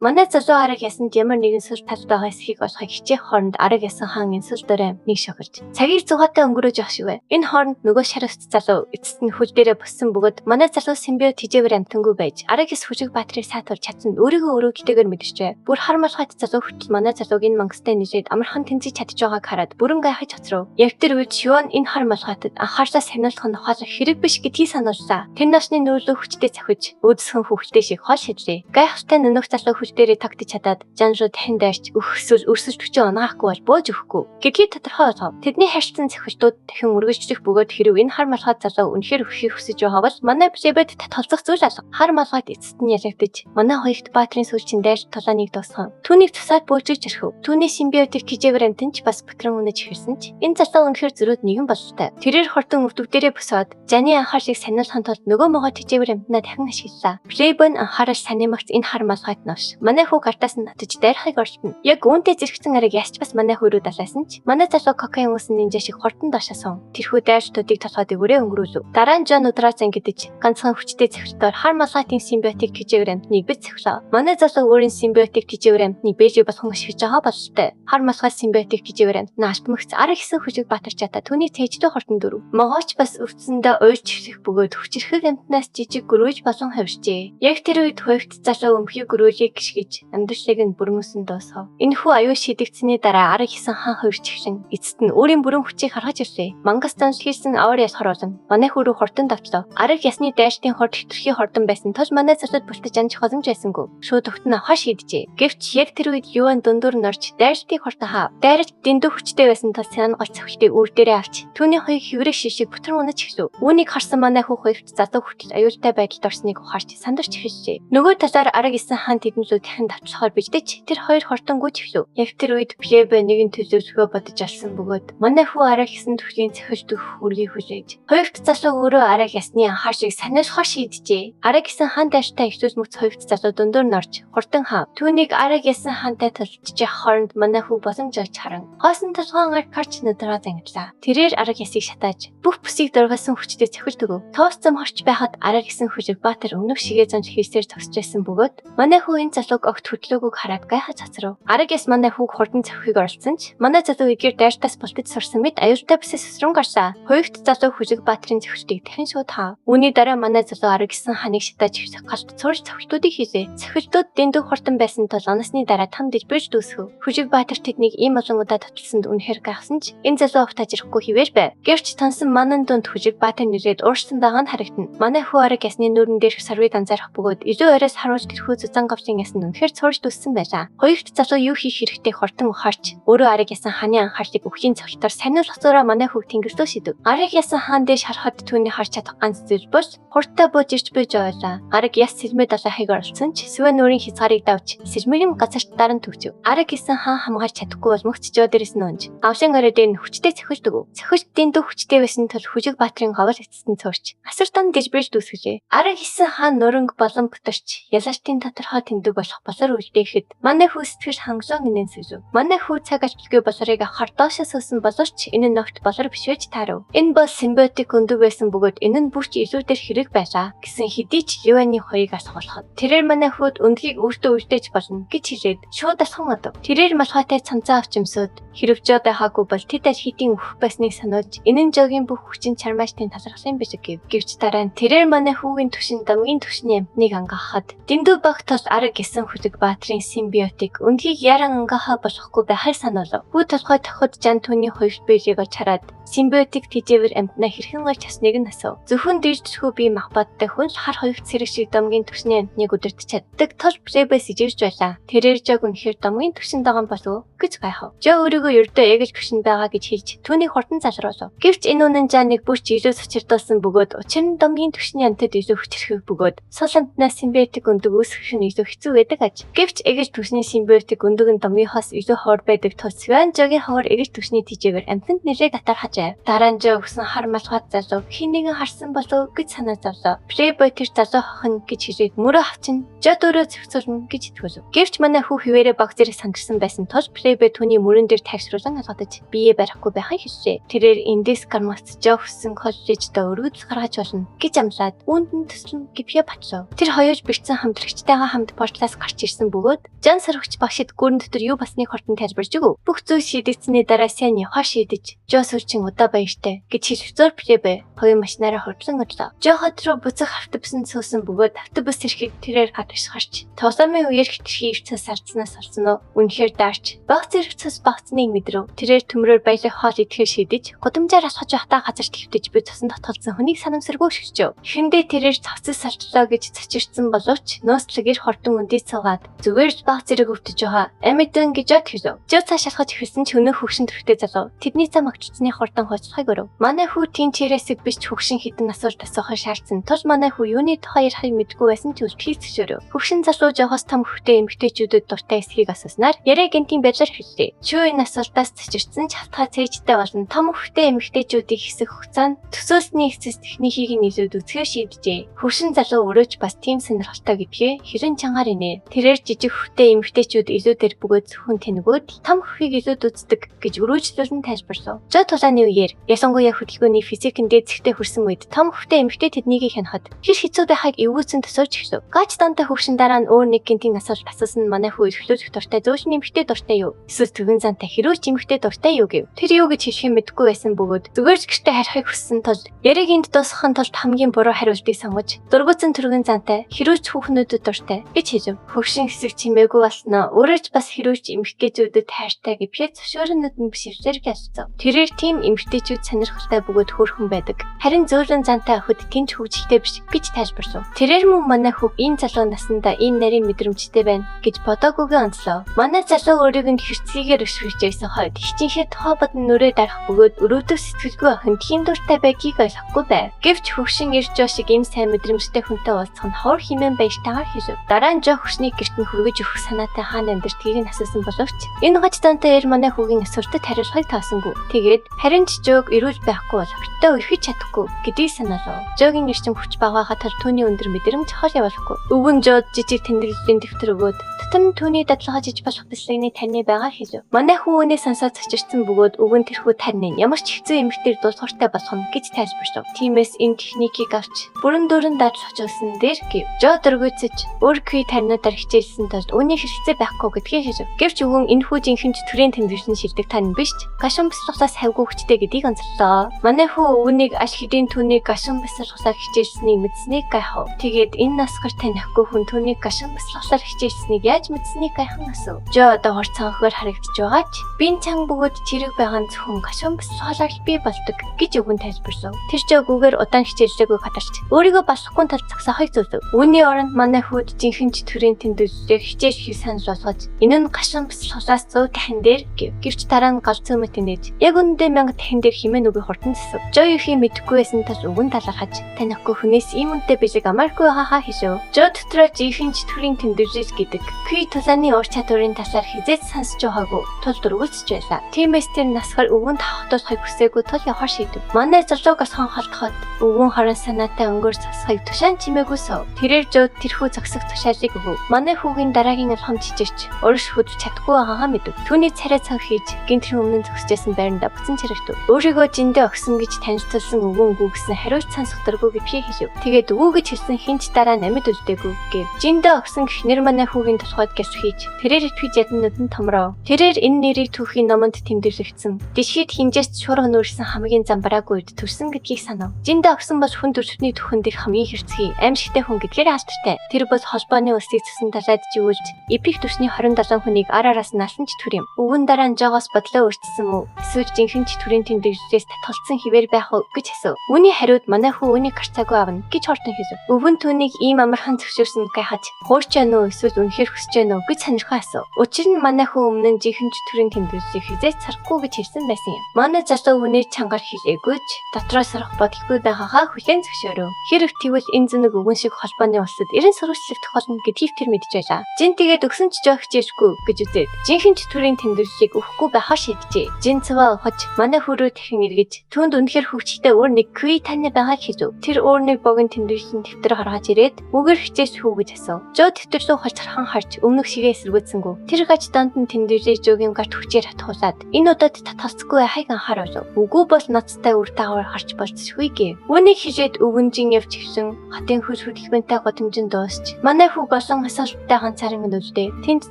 Манай залуу арга ясанд ямар нэгэн сүр тал байгаа эсхийг олохыг хичээх хооронд арга ясан хаан энэ сүр дээрээ нэг шохирч. Цагийг зугаатай өнгөрөөж явах шиг бай. Энэ хооронд нөгөө шар өвц залуу эцэст нь хөл дээрээ боссон бөгөөд манай залуу симбиот тижээвэр амтангүй байж арга яс хүчиг баатрийг саатуулж чадсан өөрийгөө гэтэйгээр мэдэрчээ. Бүр хар малхайт залуу хүртэл манай залууг энэ мангастай нижээд амархан тэнцэж чадж байгааг хараад бүрэн гайхаж хоцров. Яг тэр үед Шивон энэ хар малхайтад анхаарсаа сануулах нь ухаалах хэрэг биш гэдгийг сануулсан. Тэр насны нөөрлөө хүчтэй цавхиж өөдсгөн хүүхэлтэй шиг хол шидрээ. Гайхалтай нөнөх залуу хүч дээрээ тогтож чадаад жанруу дахин дайрч өөхсөж өрсөж төчөө унаахгүй бол бууж өгөхгүй гэдгийг тодорхой болгов. Тэдний харилцан цавхилтууд дахин үргэлжлэх бөгөөд хэрэг энэ хар малхайт залуу үнэхээр өөхийг хүсэж байгаа бол манай плебед татгалзах зүйл алга. Хар малхайт эцэст нь ялагдаж манай хоёрт баатрын сүлжин дайрч тулааныг дуусгав. Түүнийг тусаад буужиж орхив. Түүний симбиотик тижээвэр амтанч бас бүтрэн үнэж хэрсэн ч энэ залуу үнэхээр зөрөөд нэгэн бололтой. Тэрээр хортон өвдөгдөрөө босоод Жаны анхаар шиг сануулахын тулд нөгөө могоо тижээвэр амтнаа дахин ашиглалаа. Плебон анхаарал санимагц энэ хар малхайт навш. Манай хүү гартаас нь татаж дайрахыг орчино. Яг үүнтэй зэрэгцэн ариг ясч бас манай хүү рүү далаасан ч манай залуу кокаин уусан нинжа шиг хортон дашаасан. Тэрхүү дайрчдуудыг толгойд өвөрөө өнгөрүүлв. Дараа нь Жон удраас ангидэж ганцхан хүчтэй цэвэрлтээр хар малхайтын симбиотик тижээвэр амтныг бит цэвлээ. Манай залуу өөрийн симбиотик тижээвэр амтныг бэлэг болгон ашиглаж байгаа бололтой. Хар малхайт симбиотик тижээвэр амтнаа алтмагц арга хийсэн хүчиг баатарч чадаа түүний цээждөө хортон дөрөв. Могооч бас өвцөндөө уйлж хөвсөх бөгөөд хүчирхэг амтнаас жижиг гөрөөж болон хавьжээ. Яг тэр үед хувьт залуу өмхий гөрөөжийг гიშгэж амьдралыг нь бүрмөсөн дуусгав. Энэхүү аюул шидэгцсэний дараа арга хийсэн хаан хувирчгшин эцэст нь өөрийн бүрэн хүчийг харгаж ирлээ. Мангастан хийсэн авар ясхар болон манай хөрөө хортон давтлаа. Арга ясны дайрчдын хорд хэтэрхий хортон байсан тул манай залууд бултаж анчих боломж байсангүй. Шууд өгтөн авах шийджээ. Гэвч яг тэр үед юуан дундуур норч дайрчдыг хортон хаа. Дайрч дэндүү хүчтэй байсан тул сан гол цавхтыг үр дээрээ авч түүний хоёрыг хэврэх шишиг бүтрэн унаж эхлэв. Үүнийг харсан манай хүү хувьт залуу хүртэл аюултай байдалд орсныг ухаарч сандарч эхэлжээ. Нөгөө талаар арга исэн хаан тэднүүд дахин давтлахаар бэлдэж тэр хоёр хортон гүйж эхлэв. Яг тэр үед плебе нэгэн төлөвлөгөө бодож алсан бөгөөд манай хүү арга исэн төрлийн цохилт өгөх үргийг хүлээж хувьт залуу өөрөө арга ясны анхаар шиг сануулахаар шийджээ. Арга исэн хаан дайртай ихсүүс мөц хувьт залуу дундуур норж хортон хаа. Түүнийг арга исэн хаантай толцож хооронд манай хүү боломж олж харан хоосон толгоон арга карч нүдраа зангидлаа. Тэрээр арга ясыг шатааж бүх бүсийг дургасан хүчтэй цохилт өгөв. Тоос зам хорч байхад арга исэн хүчиг баатар өмнөх шигээ замж хийсээр зогсож байсан бөгөөд манай хүү энэ залууг огт хөдлөөгөөг хараад гайхаж цацрав. Арга яс манай хүүг хурдан цавхийг оролцсон ч манай залуу эгээр дайртаас бултаж сурсан мэт аюултай бүсээс сүрэн гарсан. Хоёрт залуу хүчиг баатрын цохилтыг дахин шууд хаа. Үүний дараа манай залуу арга исэн ханыг шатааж хэвсэх галт цуурч цохилтуудыг хийзээ. Цохилтууд дэндүү хурдан байсан тул оносны дараа там дэлбэрж дүүсгэв. Хүчиг баатар тэднийг ийм олон удаа таталсанд үнэхээр гайхсан ч энэ залуу авт ажихгүй хിവэр байв. Гэвч тансан манан дунд хүчиг баатар нэрээд уурсан байгаа нь харагдана. Манай хүү арга ясны нүүрэн дээрх сарвыг анзаарах бөгөөд илүү араас харуулж тэрхүү зузаан гавлын ясн үнэхээр цуурж дүссэн байлаа. Хоёрт залуу юу хийх хэрэгтэй хортон ухаарч өөрөө арга ясан хааны анхаарлыг өвхийн цогтоор сануулах зураа манай хүүг тэнгэрдөө шидэв. Арга ясан хаан дээш харахад түүний харж чадах ганц зүйл бол хурдтай бууж ирж байж байлаа. Арга яс сэрмээ далайхыг оролцсон ч Свен нүүрийн хязгаарыг давж сэрмийн газарт даран төгчөв. Арга ясан хаан хамгаалж чадахгүй бол мөгч жоо дээрээс нь унж авшин орой дээр нь хүчтэй цохилт өгөв. Цохилтын дүү хүчтэй байсан тул хүчиг баатрын говор эцэст нь цуурч асартан дижбэж дүүсгэжээ. Арга ясан хаан нуринг болон бутарч ялалтын тодорхой тэмдэг болох болор үлдээхэд манай хүү сэтгэл хангалуун гинэн сүзв. Манай хүү цаг ачлалгүй болорыг авахар доошоо суусан боловч энэ нь огт болор биш байж таарав. Энэ бол симбиотик өндөг байсан бөгөөд энэ нь бүрч илүү дээр хэрэг байлаа гэсэн хэдий ч Ливаны хоёрыг асуулахад тэрээр манай хүүд өндгийг өөртөө үлдээж болно гэж хэлээд шууд асхан одов. Тэрээр малхайтай цанцаа авчимсууд хэрэгжээд байгаагүй бол тэд аль хэдийн өөх байсныг сануулж энэ нь жогийн бүх хүчин чармаачтын талархлын биш гэв. Гэвч дараа нь тэрээр манай хүүгийн түвшин дамгийн түвшний амтныг ангаахад дэндүү багт тул арга гэсэн хүчиг баатрын симбиотик өндгийг яран ангаахаа болохгүй байхаар сануулав. Хүү толгой тоход Жан түүний хоёрт биеийг олж хараад симбиотик тижээвэр амтнаа хэрхэн гойж тасныг нь асуув. Зөвхөн дэржтэрхүү бие махбаттай хүн хар хоёрт сэрэг шиг дамгийн түвшний амтныг өдөртөж чаддаг тул плебес иживж байлаа. Тэрээр Жог үнэхээр дамгийн түвшин даган болов гэж гайхав. Жо өөрийгөө ердөө эгэж түвшин байгаа гэж хэлж түүнийг хурдан залруулав. Гэвч энэ үнэн Жаныг бүрч илүү сочирдуулсан бөгөөд учир нь дамгийн түвшний амтад илүү хүчрэх бөгөөд сул амтнаас симбиотик өндөг үүсгэх нь илүү хэцүү байдаг аж. Гэвч эгэж түвшний симбиотик өндөг нь дамгийнхоос илүү ховор байдаг тул Свен Жогийн ховор эгэж түвшний тижээвэр амтанд нэлээд атархажээ. Дараа нь Жо өгсөн хар малхайт залуу хин нэгэн харсан болов гэж санаа зовлоо. Плебой тэр залуу хохно гэж хэлээд мөрөө авчин Жо дөөрөө зохицуулна гэж итгүүлв. Гэвч манай хүү хിവэрэ баг зэрэг сандарсан байсан тул плебой түүний мөрөн дээр тайвшруулан алгадаж биеэ барихгүй байхыг хэлжээ. Тэрээр эндээс гармагц Жо хүссэн коллеждөө өргөдөл гаргаж болно гэж амлаад үүнд нь төсөл гипье батлав. Тэр хоёуж бэрцэн хамтрагчтайгаа хамт болтлаа сургуулиас гарч ирсэн бөгөөд Жан сарвагч багшид гүрэн дотор юу басныг хортон тайлбарж өгөв. Бүх зүйл шийдэгдсэний дараа сайн яваа шийдэж Жо сүрчин удаа баяртай гэж хэлвцээр плебэ хоёрын машинаараа хурдлан орлоо. Жо хот руу буцах автобусын суусан бөгөөд автобус ирэхэд тэрээр гадагш гарч тосомын үеэр хитрхи ивцээс сардснаас олсон уу. Үнэхээр даарч баг зэрэг цус багцныг мэдрв. Тэрээр төмрөөр баялаг хоол идэхээр шийдэж гудамжаар асгаж явахдаа газар твтэж би цусан дотолцсон хүнийг санамсаргүй шигчв. Эхэндээ тэрээр цавцас сарчлаа гэж цачирсан боловч ноостлогэр хортон өндий цугаад зүгээр баг зэрэг өвтөж байгаа. Амидэн гэж хэлв. Жо цааш шалхаж ихсэн ч өнөө хөвгшин төрхтэй залуу. Тэдний цам агчцны хурдан хоцлохыг өрөв. Манай хүү тийм чирээсэг биш хөвгшин хитэн асуулт асуухаар шаардсан. Тул манай хүү юуны тухай ярихыг мэдгүй байсан ч үлдхийг зөвшөөрөв. Хөвгшин залуу жохоос том хөвгтэй эмэгтэйчүүдэд дуртай эсхийг асууснаар яриа гэнтийн байдлаар хэллээ. Чүү энэ асуултаас цачирсан ч халтгаа цээжтэй болон том хөвгтэй эмэгтэйчүүдийг хэсэх хугацаанд төсөөлсний эцэс техникийг нь илүүд үзэхээр шийджээ. Хөвгшин залуу өрөөж бас тийм сонирхолтой гэдгээ хэрэн чангаар инэ. Тэрээр жижиг хөвгтэй эмэгтэйчүүд илүүдээр бөгөөд зөвхөн тэнэгүүд том хөвгийг илүүд үздэг гэж өрөөжлүүлэн тайлбарлав. Жо тулааны үеэр ялангуяа хөдөлгөөний физикэн дээдсэгтэй хүрсэн үед том хөвгтэй эмэгтэй тэднийг хянахад хэр хэцүү байхайг эвгүйцэн төсөөлж эхлэв. Гач дантай хөвгшин дараа нь өөр нэг гинтийн асуулт асуусан манай хүү эрхлүүлэх дуртай зөөлшин эмэгтэй дуртай юу? Эсвэл төгөн зантай хэрүүч эмэгтэй дуртай юу гэв. Тэр юу гэж хэлэхээ мэдэхгүй байсан бөгөөд зүгээр ч гэртээ харихыг хүссэн тул яриг энд дуусгахын тулд хамгийн буруу хариултыг сонгож дургуутсан төгөн зантай хэрүүч хүүхнүүдэд дуртай гэж хэлв. Хөвгшин хэсэг чимээгүй болсноо өөрөөч бас хэрүүч эмэгтэйчүүдэд хайртай гэвч зөвшөөрөнөд нь бишвчээр гэлцв. Тэрээр тийм эмэгтэйчүүд сонирхолтой бөгөөд хөөрхөн байдаг. Харин зөөлөн зантай охид тэнч хөвгөлтэй биш гэж тайлбарлав. Тэрээр мөн манай хүүг энэ залуу насандаа энэ нарийн мэдрэмжтэй байна гэж бодоагүйгээ онцлоо. Манай залуу өөрийг нь хэрцгийгээр өшгөж байсан хойд хичнээн тухай бодон нүрээ дарах бөгөөд өрөвдөх сэтгэлгүй охин тийм дуртай байгийг ойлгохгүй байв. Гэвч хөвгшин ирж Жо шиг ийм сайн мэдрэмжтэй хүнтэй уулзах нь ховор хэмээн баяртайгаар хэлв. Дараа нь Жо хөвгшнийг гэрт нь хүргэж өгөх санаатай хаана амьдэртгийг нь асуусан боловч энэ гач дантай эр манай хүүгийн асуултад хариулахыг таасангүй. Тэгээд харин ч Жог эрүүл байхгүй бол охидтой өрхөж чадахгүй гэдгийг санаалав. Жогийн гэрчин хүч багаахаа тал түүний өндөр мэдрэмж хол явуулахгүй. Өвгөн Жод жижиг тэмдэглэлийн дэвтэр өгөөд дотор нь түүний дадлага жиж болох бэлсэгний таны байгаа хэлв. Манай хүү үүнээ сонсоод цочирсан бөгөөд өвгөн тэрхүү тарны ямар ч хэцүү эмэгтэй дуулууртай болох нь гэж тайлбарлав. Тиймээс энэ техникийг авч бүрэн дүүрэн даж очилсан дээр гэв. Жо дөргөөцөж өөрхий тарнуудаар хичээлсэн тул үүний хэрэгцээ байхгүй гэдгийг хэлв. Гэвч өвгөн энэ хүү жинхэнэ төрийн тэмдэглэн шилдэг тань биш ч гашуун бясалгалаас хайгуу хүчтэй гэдгийг онцлоо. Манай хүү өвгөнийг аль хэдийн түүнийг гашуун бясалгалаар хичээлснийг мэдсэнийг гайхав. Тэгээд энэ насгар танихгүй хүн түүнийг гашуун бясалгалаар хичээлснийг яаж мэдсэнийг гайхан асуув. Жо одоо хор цанхгаар харагдаж байгаа ч бин чанга бөгөөд чирэг байгаа нь зөвхөн гашуун бясалгалаар би болдог гэж өвгөн тайлбарлав. Тэр жогүүгээр удаан хичээллээгүй гадарч өөрийгөө балахгүй тал цагсаахыг зөвлөв. Үүний оронд манай хүүд жинхэнэ төрийн тэмдэглэлээр хичээж хийх санал болгож энэ нь гашуун бясалгалаас 100 дахин дээр гэв. Гэвч дараа нь галзуу мэтэнэж яг үүндээ 1000 дахин дээр хэмээн үгүй хурдан засв. Жо юухийн мэдэхгүй байсан тал өвгөн талархаж танихгүй хүнээс ийм үнэтэй бэлэг амаргүй хахаа хийшв. Жо дотроо жинхэнэ төрийн тэмдэглэл гэдэг күй тулааны ур чадварын талаар хизээч сонсож байгаагүй тул дургуутж байлаа. Тиймээс тэр насгар өвгөн тавхтуулахыг хүсээгүй тул явахар шийдэв. Манай залууг асхан халтхад өвгөн харан санаатай өнгөөр засахыг тушаан чимээгүй сов. Тэрээр Жо тэрхүү зогсох тушаалыг өгөв. Манай хүүгийн дараагийн алхам жижигч урш хөдөлж чадахгүй байгаагаа мэдэв. Түүний царай цав хийж гинтрийн өмнө зогсожсэн байранда буцан чирэгдэв. Өөрийгөө жиндээ огсон гэж танилцуулсан өвгөн үгүйсэн хариуц сонсох дургүй гэвхий хэлв. Тэгээд өвөө гэж хэлсэн хинч дараа намид үлдээгүй гэв. Жиндээ огсон гихнэр манай хүүгийн толгойд гэс хийж тэрээр итгэж яднууд нь томроо. Тэрээр энэ нэрийг түүхийн номонд тэмдэглэгдсэн. Дэлхийд хинжээс шуурга нүүрсэн хамгийн замбраагүй үед төрсөн гэдгийг санав. Жиндээ огсон бол хүн төрчний түүхэн дэх хамгийн хэрцгий аимшигтай хүн гэдгээр алдартай. Тэр бол холбооны улсыг цэсэн талаад живүүлж эпик төсний 27 хүнийг ар араас наасан ч түр юм. Өвгөн дараа нь Жогоос бодлоо өөрчилсөн мүү? Эсвэл жинхэнэ ч төрийн тэмдэглэлээс татгалцсан хിവэр байх уу гэж асуув. Үүний хариуд манай хүү үүнийг гарцаагүй авна гэж хортон хэлв. Өвгөн түүнийг ийм амархан зөвшөөрсөн гайхаж хуурч яана уу эсвэл үнэхээр хүсэж яана уу гэж сонирхоо асуув. Учир нь манай хүү өмнө нь жинхэнэ ч төрийн тэмдэглэлийг хизээч сарахгүй гэж хэлсэн байсан юм. Манай залуу үнээр чангаар хэлээгүй ч дотроо сарах бодлого байгаагаа хүлээн зөвшөөрөв. Хэрэг тэгвэл энэ зүүнэг өвгөн шиг холбооны улсад 90 сурвалжлах тохиолно гэдгийг тэр мэдж байлаа. Жин тэгээд өгсөн ч жоох хичээшгүй гэж үзээд жинхэнэ ч төрийн тэмдэглэлийг өгөхгүй байхаа шийджээ. Жин цаваа ухаж манай хөрөө дахин эргэж түүнд үнэхээр хөвчтэй өөр нэг күй таны байгаа хийв. Тэр өөр нэг богино тэмдэглэлийн дэвтэр гаргаж ирээд үгээр хичээс хүү гэж асуув. Жо дэвтэр рүү харцархан харж өмнөх шигээ эсэргүүцсэнгүү. Тэр гаж донд нь тэмдэглэж Жогийн гарт хүчээр татхуулаад энэ удаад татасгүй хайг анхаарав. Үгүй бол нацтай үр дагавар харж болцсохгүй гэв. Үүнийг хижээд өвгөнжин явж гисэн хатын хөл хөдөлгөөнтэй годомжин дуусч манай хүү болсон асуулттай ганцаараа нүдтэй тэнд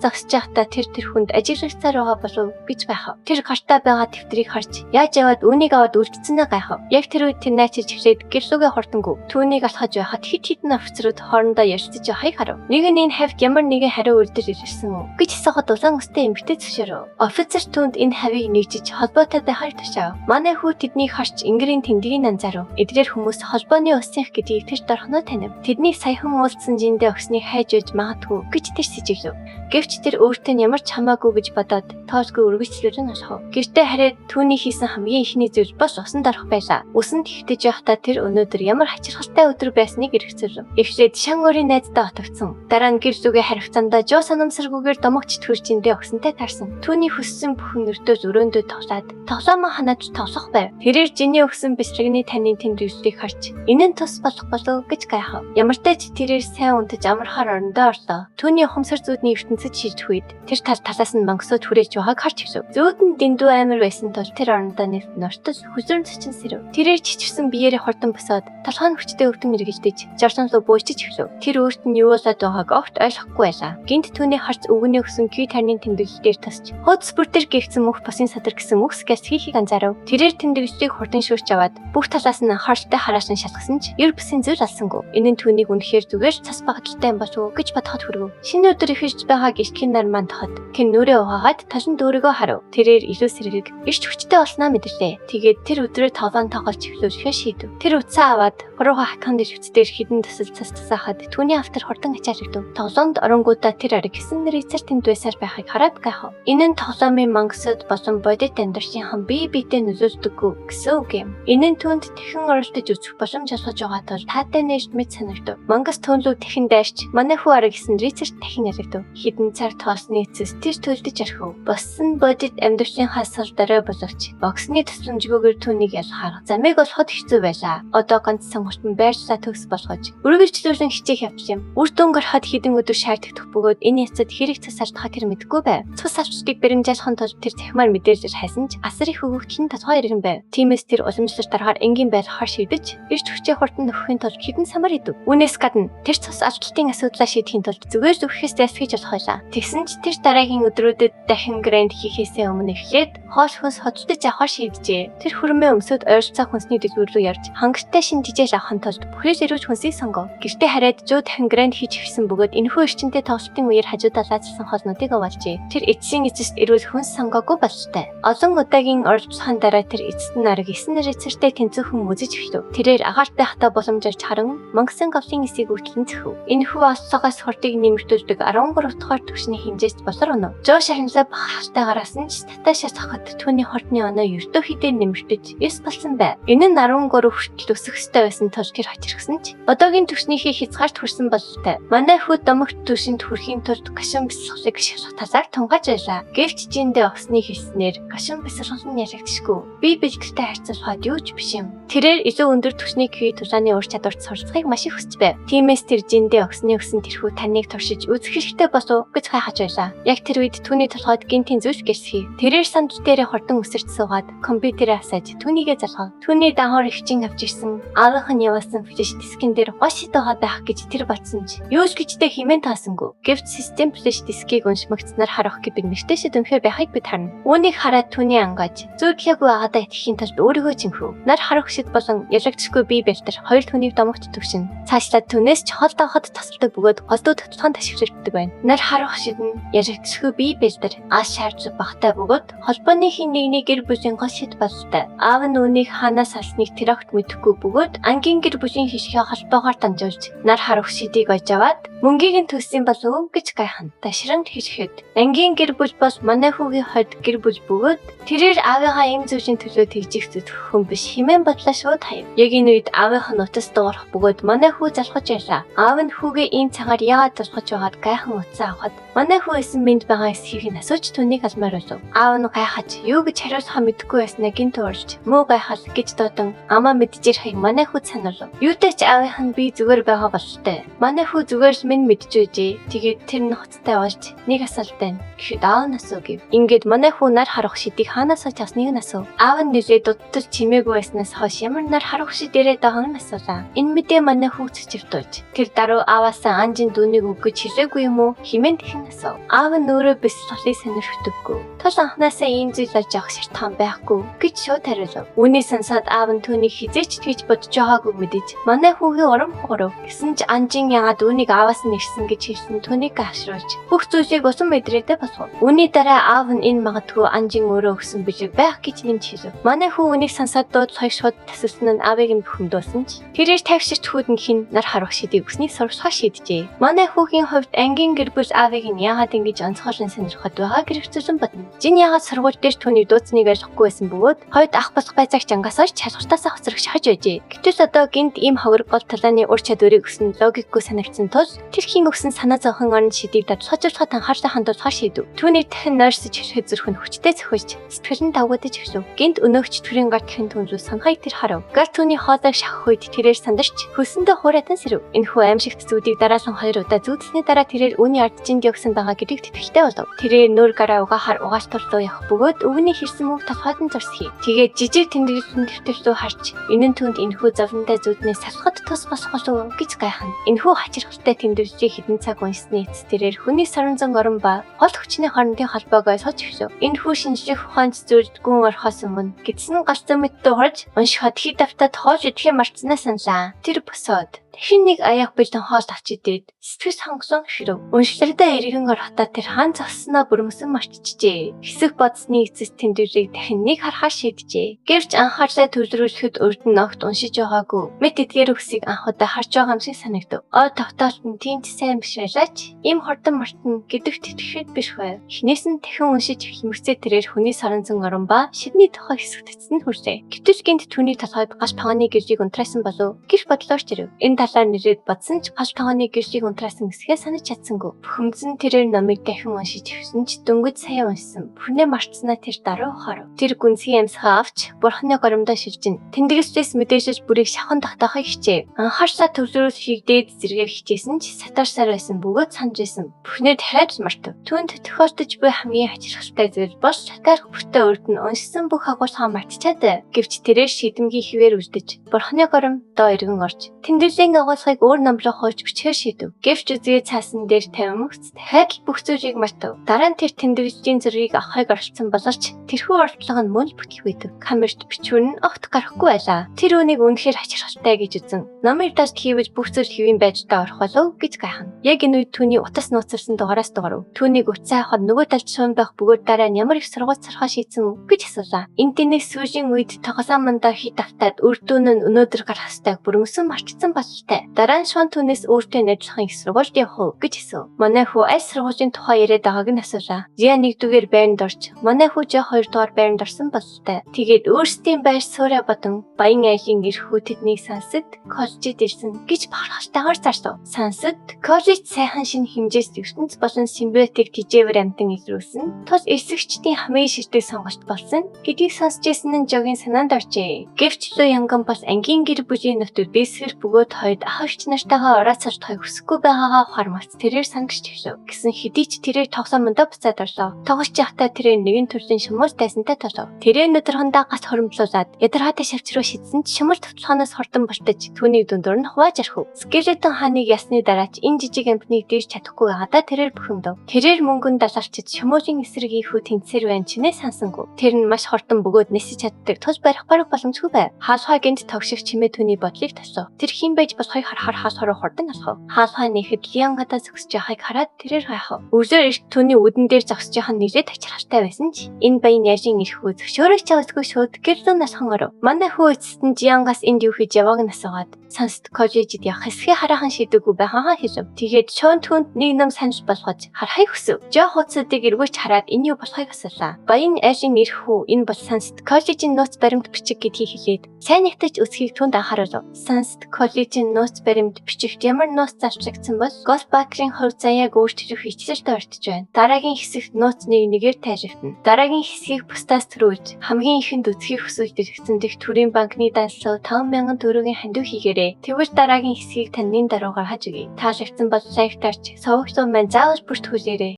зогсож байхдаа тэр хүнд ажиглагцаар байгаа болов гэж байхав. Тэр гартаа байгаа дэвтрийг харж яаж яваад үүнийг аваад үлдсэнээ гайхав. Яг тэр үед тэр найчиж хичээд гэрлүүгээ хортонгүй түүнийг алхаж байхад хит хитэн офицерууд хоорондоо ярилцаж байхыг харав. Нэг нь энэ хавьд ямар нэгэн хариу үйлдэл ирсэн үү гэж асуухад улаан өстэй эмэгтэй зөвшөөрөв. Офицер түүнд энэ хавийг нэгжиж холбоотой байхаар тушаав. Манай хүү тэднийг харж ингэрийн тэмдгийг анзаарав. Эдгээр хүмүүс холбооны усынх гэдгийг тэр дорхноо танив. Тэдний саяхан уулзсан жиндээ өгснийг хайж үйж магадгүй гэж тэр сэжиглэв. Гэвч тэр өөртөө нь ямар ч хамаагүй гэж бодоод тоосгүй үргэлжлүүлэн алхав. Гэртээ хараад түүний хийсэн хамгийн ихний зүйл бас усан дорох байлаа. Усанд хөвтөж явахдаа тэр өнөөдөр ямар хачирхалтай өдөр байсныг эргэцэрв. Эхлээд Шангорын найздаа отогцсон. Дараа нь гэр зүгээ харихцаандаа Жо санамсаргүйгээр домогч төржиндээ өгсөнтэй таарсан. Түүний хүссэн бүхэн өртөө зөрөөндөө тоглоод тоглоомоо ханаад тоглох байв. Тэрээр жиний өгсөн бисрэгний таны тэмдэглэлийг харж энэ нь тус болох болов гэж гайхав. Ямар ч тач тэрээр сайн унтаж амархаар орондоо орлоо. Түүний ухамсар зүүдний ертөнцөд шилжих үед тэр талаас нь мангасууд хүрээж байгааг харж ирв. Зүүд нь дэндүү амар байсан тул тэр орондоо нэвт нортож хүзүүн цочин сэрв. Тэрээр чичвсэн биеэрээ хордон босоод толгойн хүчтэй өвдөн мэргэлдэж жарсан луу буужиж эхлэв. Тэр өөрт нь юу болоод байгааг огт ойлгохгүй байлаа. Гинт түүний харц өвгөний өгсөн күй тарны тэмдэглэлээр тасч хуудас бүр тэр гихцэн мөх босын садар гэсэн үгс гэс хийхийг анзаарав. Тэрээр тэмдэглэлийг хурдан шүүрч аваад бүх талаас нь анхааралтай хараасан шалгасан ч ер бүсийн зүйл алсангүй. Энэ нь түүнийг үнэхээр зүгээр цас багталтай юм болов уу гэж бодоход хүргэв. Шинэ өдөр ихэж байгаа гихтийн нар манд хот. Хэн нүрээ угаагаад талан дүүргөө харав. Тэрээр илүү сэрэг эрт хүчтэй болсноо мэдлээ. Тэгээд тэр өдрөө тоглоом тоглож эхлүүлэхээ шийдэв. Тэр утсаа аваад гурван хаканд дэвцдээр хідэн тасал цас тасаахад түүний автар хурдан ачаалагдав. Тоглоомд оронгуудаа тэр ариг хэсэн нэр эцэр тэнд байсаар байхыг хараад гайхав. Энэ нь тоглоомын мангасад болон бодит амьдралын хан бие биедээ нөлөөлдөггүй гэсэн үг юм. Энэ нь түүнд тэхэн оролдож үзэх боломж олгож байгаа тул таатай нэрт мэд санагдав. Мангас төөнлөг тэхэн дайрч манай хүү ариг гэсэн рицард дахин яригдав. Хідэн цар тоосны эцэс тэр төлдөж орхив. Боссон бодит амьдралын хасал дараа боловч боксны тусламжгүйгээр түүнийг ялхаар замыг олоход хэцүү байлаа. Одоо ганц сонгогчтой байршлаа төгс болгож үргэлжлүүлэн хичээх явц юм. Үр дүн гарахад хідэн өдөр шаарддаг бөгөөд энэ яцад хэрэг цас алдахаа тэр мэдгүй байв. Цус авчдыг бэрэмжаалахын тулд тэр захимаар мэдээлэл хайсан ч асар их өгөгдөл нь тодорхой иргэн байв. Тиймээс тэр уламжлалт дараагаар энгийн байрлахаар шийдэж эрт хүчээ хурдан нөхөхийн тулд хідэн самар идэв. Үүнээс гадна тэр цус алдалтын асуудлаа шийдэхийн тулд зүгээр зүрхээс дэсгэж болох байлаа. Тэгсэн ч тэр дараагийн өдрүүдэд дахин грэнд хийхээсээ өмнө эхлээд хоол хүнс хөдөлж авахар шийджээ. Тэр хөрмөө өмсөд ойролцоо хүнсний дэлгүүр рүү явж хангалттай шин жижээл авахын тулд бүхээс ирүүж хүнсийг сонгов. Гэртээ хараад Жо дахин грэнд хийж ирсэн бөгөөд энэхүү эрчимтэй тоглолтын үеэр хажуудаа лаазсан хоолнуудыг аваалжээ. Тэр эцсийн эцэст ирүүл хүнс сонгоогүй болжтэй. Олон удаагийн оролцохын дараа тэр эцэст нь арга 9 нэр эцэртэй тэнцвэрхэн үзэж эхлэв. Тэрээр агаарт байхдаа боломжоор харан мангасан гавлын эсийг үргэлжлэн зөхөв. Энэхүү ослогоос хурдыг нэмэгдүүлдэг 13 дахь түвшний хэмжээст болор өнөө. Жо шахинлаа бахалтайгараас нь татаашаа сахад түүний хортны оноо ердөө хідээр нэмэгдэж 9 болсон байв. Энэ нь 13 хүртэл өсөх ёстой байсан тул тэр хачирхсан ч одоогийн түвшнийхээ хязгаарт хүрсэн бололтой. Манай хүү домогт түвшинд хүрэхийн тулд гашин бясалгалыг шалгалтасаар тунгааж байлаа. Гэвч жиндээ осны хэлснээр гашин бясалгал нь яригдшгүй. Би бэлгэлтэй харьцуулахад юу ч биш юм. Тэрээр илүү өндөр түвшний күй тулааны ур чадварт суралцахыг маш их хүсэж байв. Тиймээс тэр жиндээ осны өсөн тэрхүү таныг туршиж үзэх хэрэгтэй болов гэж хайхаж байлаа. Яг тэр үед түүний толгойд гинтийн зүйл гэрсхий. Тэрээр санд дээрээ хурдан өсөрч суугаад компьютерээ асааж түүнийгээ залгав. Түүний дагавар хөвчин авч ирсэн аавынх нь явуулсан флеш дискэн дээр гош байгаа байх гэж тэр батсан ч юу ч гэжтэй хэмээн таасангүй. Гэвч систем флеш дискийг уншмагцнаар харах гэдэг нэгтэйшэд өнөхөр байхыг бид харна. Үүнийг хараад түүний ангаж зүйдлээгүй байгаадаа итгэхийн тулд өөрийгөө чимхв. Нар харах шид болон ялагдчихгүй бие бэлтэр хоёр түүнийг домогт төвшин. Цаашлаад түүнээс чохол давхад тасалдаг бөгөөд голдуу тотгоон ташигчилдаг байна. Нар харах шид нь ялагдчихгүй бие бэлтэр аш шаарч багтай бөгөөд холбооны хин нэгний гэр бүлийн гол шид болтой. Аав нь үүнийг ханаас алсныг тэр огт мэдэхгүй бөгөөд ангийн гэр бүлийн хишгээ холбоогоор дамжуулж нар харах шидийг ойж аваад мөнгийг нь төссөн болов гэж гайхана. Ташран хэлэхэд ангийн гэр бүл бол манай хүүгийн хойд гэр бүл бөгөөд тэрээр аавынхаа эм зүйлийн төлөө тэгжих хүн биш хэмээн бодлоо шууд хаяв. Яг энэ үед аавынх нь утас дуурах бөгөөд манай хүү залхаж байлаа. Аав нь хүүгээ ийм цагаар яагаад залхаж байгаад гайхан утсаа явахад манай хүү эсэн бинд байгаа эсхийг нь асууж түүнийг алмаар болов. Аав нь гайхаж юу гэж хариулахаа мэдэхгүй байснаа гинт уурж муу гайхал гэж дуудан амаа мэдчихэр хаяг манай хүүд санаалав. Юутай ч аавынх нь би зүгээр байгаа бололтой. Манай хүү зүгээр л минь мэдчихвэжээ. Тэгээд тэр нь хоцтой болж нэг асуулт байна. Гэхэд аав нь асуув. Ингээд манай хүү нар харах шидийг хаанаас ч асныг нь асуув. Аав нь нэлээд дутаж чимээгүй байснаас хойш ямар нар харах шид ирээд байгааг нь асуулаа. Энэ мэдээ манай хүү цэцэвдүүлж. Тэр даруй ааваасаа анжийн дүүнийг өгөж хэлээгүй юм уу? Химэн тэхэн асуув. Аав нь өөрөө бис солыг сонирхдаггүй. Тол анханасаа ийм зүйл болж явах шалтгаан байхгүй гэж шууд хариулав. Үүний сонсоод аав нь түүнийг хизээч тэгж бодож байгаагүй мэдэж манай хүүгийн урам хугарав. Гэсэн ч анжийн яагаад үүнийг ааваас нь ирсэн гэж хэлсэн түүнийг гашруулж бүх зүйлийг усан мэдрээдээ босгов. Үүний дараа аав нь энэ магадгүй анжийн өөрөө өгсөн бижиг байх гэж нэмж хэлв. Манай хүү үүнийг сонсоод дуудлахыг шууд тасалсан нь аавыг нь бухимдуулсан ч тэрээр тавьширч хүүдэн хин нар харах шидийг өснийг сурвалжаа шийджээ. Манай хүүгийн хувьд ангийн гэр бүл аавыг нь яагаад ингэж онцгойлон сонирхоод байгаа гэрэгцүүлэн бодно. Жин яагаад сургууль дээр түүний дууцныг ойлгохгүй байсан бөгөөд хойд ах бос байцаагч ангасаар чалгартаасаа хоцрогч хаж байжээ. Гэтэл одоо гинт ийм ховор гол талааны ур чадварыг өсөн логикгүй санагдсан тул тэр хин өсөн санаа зовхон орон шидийг дадлахажуулахад анхаарал хандуулахаар шийдэв. Түүнийг дахин нойрсож хэрхэд зүрх нь хүчтэй зөхөж сэтгэл нь давгуудаж эхлэв. Гинт өнөөгч төрийн гар дахин түнлүү санхайг тэр харав. Гар түүний хоолойг шахах үед тэрээр сандарч хөлсөндөө хуурайтан сэрэв. Энэхүү аимшигт зүүдийг дараалан 2 удаа зүүдсний дараа тэрээр үүний ардчинд явсан байгаа гэдгийг тэтгэлтэй болов. Тэрээр нүүр гараа угаахаар угаалтал руу явах бөгөөд өвгний хэрсэн мөв толгойд нь зурсхий. Тэгээд жижиг тэмдэглэсэн дэвтэр рүү харж энэ нь түнд энэхүү завнтай зүүднээс салхад тус босох болов гэж гайхна. Энэхүү хачирхалтай тэмдэглэлийг хэдэн цаг уншсны эцэс тэрээр хүний соронзон орон ба гол хүчний хоорондын холбоог ойлгож эхлэв. Энэхүү шинжлэх ухаанд зүйлд гүн орохоос өмнө гидсэн галзуу мэдтэй хурж уншихад хий давтаад хоож идэхээ марцнаа саналаа. Тэр босоод дахин нэг аяах бэлэн хоол авч идээд сэтгэл сонгосон ширв. Уншлагдаа эргэн орохтаа тэр хаан зогсноо бүрмсэн мартчихжээ. Хэсэг бодсны эцэс тэмдэглэлийг дахин нэг харахаар шийджээ. Гэвч анхаарлаа төвлөрүүлэхэд урд нь огт уншиж байгаагүй. Мэд эдгээр үгсийг анх удаа харж байгаа юм шиг санагдав. Тогтоолт нь тийм ч сайн биш байлаач ийм хурдан мартна гэдэгт итгэхэд биш байв. Эхнээс нь дахин уншиж хэмэрцээ тэрээр хүний соронзон орон ба шидний тухай хэсэгт эцэст нь хүрлээ. Гэвч гинт түүний толгойд гаш паганы гэржийг унтраасан болов гэрч бодлооч ирв. Энэ талаар нэрээд бодсон ч гаш паганы гэржийг унтраасан хэсгээ санаж чадсангүй. Бухимдсан тэрээр номыг дахин уншиж эхэлсэн ч дөнгөж сая уншсан. Бүхнээ мартснаа тэр даруй харав. Тэр гүнзгий амьсгаа авч бурхны горомдоо ширжин. Тэмдэглэжээс мэдээж бүрийг шахан тогтоохыг хичээв. Анхаарсаа төвлөрүүлэхийг дээд зэрэгээр хичээсэн ч сатарсаар байсан бөгөөд санаж байсан. Бүхнээ дахиад мартав. Түүнд тохиолдож буй хамгийн хачирхалтай зүйл бол сатар бүртээ урд нь уншсан бүх агуулгаа мартчихад. Гэвч тэрээр шийдэмгий хിവэр үлдэж бурхны горомдоо иргэн орж тэмдэглэлийн агуулгыг өөр ном руу хойж бичгээр шийдэв. Гэвч үзгээ цаасан дээр тавин мөхц дахиад л бүх зүйлийг мартав. Дараа нь тэр тэмдэглэлийн зургийг авахыг оролцсон боловч тэрхүү оролдлого нь мөн л бүтлгүйдэв. Камерт бичвэр нь огт гарахгүй байлаа. Тэр үнийг үнэхээр хачирхалтай гэж үзэн номыг дарж хийвэж бүх зүйл хэвийн байдлаа орох болов гэж гайхна. Яг энэ үед түүний утас нууцарсан дугаараас дугаарв. Түүнийг уцаа авахад нөгөө талд шуун байх бөгөөд дараа нь ямар их сургууль сурахаа шийдсэн үү гэж асуулаа. Энтэнэс сүүлийн үед тоглоом мандаа хит автаад өрдүүн нь өнөөдөр гарах хэвээр бүрмөсөн марчсан бололтой. Дараа нь шуун түүнээс өөртөө найзлахын их сургуульд явах уу гэж асуув. Манай хүү аль сургуулийн тухай яриад байгааг нь асуулаа. Зя 1-р байранд орж манай хүү жоо 2-р байранд орсон бололтой. Тэгээд өөрсдийн байр суурь бодон баян айлын эрхүү тэднийг сансад коллежид ирсэн гэж бахархалтайгаар зарсав. Сансад коллеж сайхан шинэ хэмжээс ертөнц болон симбиотик тижээвэр амтан илрүүлсэн. Тус эсвэгчдийн хамгийн шилдэг сонголт болсон гэдгийг сонсч ирсэн нь жогийн санаанд оржээ. Гэвч лөө янган бас ангийн гэр бүлийн нөтөд бисгэр бөгөөд хойд ахвч нартайгаа орооцож тохиог хүсэхгүй байгаагаа ухаармац тэрээр сангаж твшив. Гэсэн хэдий ч тэрээр тоглоомондоо буцаад орлоо. Тоглож явахдаа тэрээр нэгэн төрлийн шумуул тайсантай толов. Тэрээр өдрөндөө гас хоромтлуулаад ядаргаатай шавч руу шидсэн ч шумуул төвтлөхоноос хурдан бортож түүний дүндуур нь хувааж архив. Скелетон хааныг ясны дараач энэ жижиг амтныг дээж чадахгүй байгаадаа тэрээр бухимдав. Тэрээр мөнгөнд даларчиж шумуулийн эсрэг ийхүү тэнцэр байна чинээ сансангүй. Тэр нь маш хурдан бөгөөд нисэж чаддаг тус барих бараг боломжгүй байв. Хаалхай гинт тогших чимээ түүний бодлыг тасав. Тэр хин байж болохыг харахаар хаалхай руу хурдан алхав. Хаалхай нэхэд лиан гадаа зогсож байгааг хараад тэрээр гайхав. Өглөө эрт түүний үдэн дээр зогсож байгаа нь нэлээд ачаартай байсан ч энэ баян яжийн эрхүү зөвшөөрөж чавсгүй шууд гэрлүү насхан оров. Манай хүү эцэст нь Жиангаас энд юу хийж явааг нь асуугаад Сансд коллежид явах хэсгээ хараахан шийдэггүй байхаа хэлв. Тэгээд шуун түнд нэг ном санаж болгож харахыг хүсв. Жоо хуудсуудыг эргүүлж хараад энэ юу болохыг асуулаа. Баян айлын эрхүү энэ бол Сансд коллежийн нууц баримт бичиг гэдгийг хэлээд сайн нэгтэж өсхийг түнд анхааруулв. Сансд коллежийн гэсэн нууц баримт бичигт ямар нууц зарчлагдсан бол Голдбакерийн хувь заяаг өөрчлөх ичлэлд ордож байна. Дараагийн хэсэгт нууцныг нэгээр тайжигдана. Дараагийн хэсгийг бусдаас төрүүлж хамгийн ихэнд үсгийг хүсвэл дэлгэцэн дэх төрийн банкны данслал 5,000 төгрөгийн хандив хийгээрэй. Тэгвэл дараагийн хэсгийг таны даруугаар хаж өгье. Таалагдсан бол лайк дарж, сувагч маань заавал бүрт хүлээрэй.